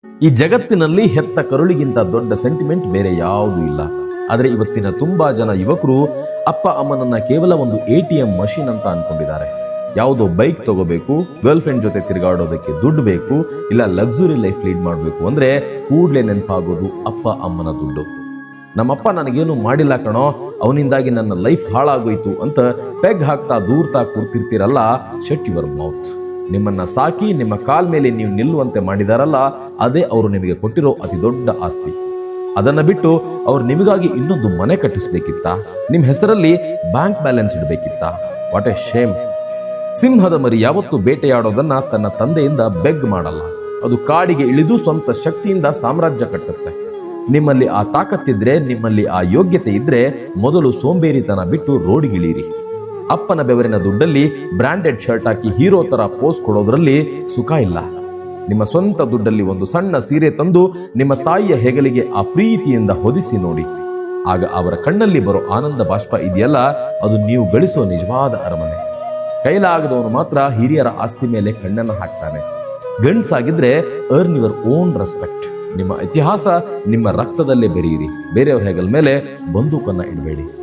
ಈ ಜಗತ್ತಿನಲ್ಲಿ ಹೆತ್ತ ಕರುಳಿಗಿಂತ ದೊಡ್ಡ ಸೆಂಟಿಮೆಂಟ್ ಬೇರೆ ಯಾವುದೂ ಇಲ್ಲ. ಆದರೆ ಇವತ್ತಿನ ತುಂಬಾ ಜನ ಯುವಕರು ಅಪ್ಪ ಅಮ್ಮನನ್ನ ಕೇವಲ ಒಂದು ATM ಮಷೀನ್ ಅಂತ ಅನ್ಕೊಂಡಿದ್ದಾರೆ. ಯಾವುದೋ ಬೈಕ್ ತಗೋಬೇಕು, ಗರ್ಲ್ ಫ್ರೆಂಡ್ ಜೊತೆ ತಿರುಗಾಡೋದಕ್ಕೆ ದುಡ್ಡು ಬೇಕು, ಇಲ್ಲ ಲಕ್ಸುರಿ ಲೈಫ್ ಲೀಡ್ ಮಾಡಬೇಕು ಅಂದ್ರೆ ಕೂಡ್ಲೆ ನೆನಪಾಗೋದು ಅಪ್ಪ ಅಮ್ಮನ ದುಡ್ಡು. ನಮ್ಮಪ್ಪ ನನಗೇನು ಮಾಡಿಲ್ಲ ಕಣೋ, ಅವನಿಂದಾಗಿ ನನ್ನ ಲೈಫ್ ಹಾಳಾಗೋಯ್ತು ಅಂತ ಪೆಗ್ ಹಾಕ್ತಾ ದೂರ್ತಾ ಕೂರ್ತಿರ್ತೀರಲ್ಲ, ಶಟ್ ಯುವರ್ ಮೌತ್. ನಿಮ್ಮನ್ನ ಸಾಕಿ ನಿಮ್ಮ ಕಾಲ್ ಮೇಲೆ ನೀವು ನಿಲ್ಲುವಂತೆ ಮಾಡಿದಾರಲ್ಲ, ಅದೇ ಅವರು ನಿಮಗೆ ಕೊಟ್ಟಿರೋ ಅತಿ ದೊಡ್ಡ ಆಸ್ತಿ. ಅದನ್ನ ಬಿಟ್ಟು ಅವ್ರು ನಿಮಗಾಗಿ ಇನ್ನೊಂದು ಮನೆ ಕಟ್ಟಿಸ್ಬೇಕಿತ್ತ, ನಿಮ್ಮ ಹೆಸರಲ್ಲಿ ಬ್ಯಾಂಕ್ ಬ್ಯಾಲೆನ್ಸ್ ಇಡಬೇಕಿತ್ತ? What a shame. ಸಿಂಹದ ಮರಿ ಯಾವತ್ತು ಬೇಟೆಯಾಡೋದನ್ನ ತನ್ನ ತಂದೆಯಿಂದ ಬೆಗ್ ಮಾಡಲ್ಲ. ಅದು ಕಾಡಿಗೆ ಇಳಿದು ಸ್ವಂತ ಶಕ್ತಿಯಿಂದ ಸಾಮ್ರಾಜ್ಯ ಕಟ್ಟುತ್ತೆ. ನಿಮ್ಮಲ್ಲಿ ಆ ತಾಕತ್ತಿದ್ರೆ, ನಿಮ್ಮಲ್ಲಿ ಆ ಯೋಗ್ಯತೆ ಇದ್ರೆ ಮೊದಲು ಸೋಂಬೇರಿತನ ಬಿಟ್ಟು ರೋಡಿಗಿಳೀರಿ. ಅಪ್ಪನ ಬೆವರಿನ ದುಡ್ಡಲ್ಲಿ ಬ್ರಾಂಡೆಡ್ ಶರ್ಟ್ ಹಾಕಿ ಹೀರೋ ತರ ಪೋಸ್ ಕೊಡೋದ್ರಲ್ಲಿ ಸುಖ ಇಲ್ಲ. ನಿಮ್ಮ ಸ್ವಂತ ದುಡ್ಡಲ್ಲಿ ಒಂದು ಸಣ್ಣ ಸೀರೆ ತಂದು ನಿಮ್ಮ ತಾಯಿಯ ಹೆಗಲಿಗೆ ಆ ಪ್ರೀತಿಯಿಂದ ಹೊದಿಸಿ ನೋಡಿ. ಆಗ ಅವರ ಕಣ್ಣಲ್ಲಿ ಬರೋ ಆನಂದ ಬಾಷ್ಪ ಇದೆಯಲ್ಲ, ಅದು ನೀವು ಗಳಿಸೋ ನಿಜವಾದ ಅರಮನೆ. ಕೈಲಾಗದವನು ಮಾತ್ರ ಹಿರಿಯರ ಆಸ್ತಿ ಮೇಲೆ ಕಣ್ಣನ್ನು ಹಾಕ್ತಾನೆ. ಗಂಡ್ಸಾಗಿದ್ರೆ ಅರ್ನ್ ಯುವರ್ ಓನ್ ರೆಸ್ಪೆಕ್ಟ್. ನಿಮ್ಮ ಇತಿಹಾಸ ನಿಮ್ಮ ರಕ್ತದಲ್ಲೇ ಬೆರೆಯಿರಿ. ಬೇರೆಯವ್ರ ಹೆಗಲ ಮೇಲೆ ಬಂದೂಕನ್ನ ಇಡಬೇಡಿ.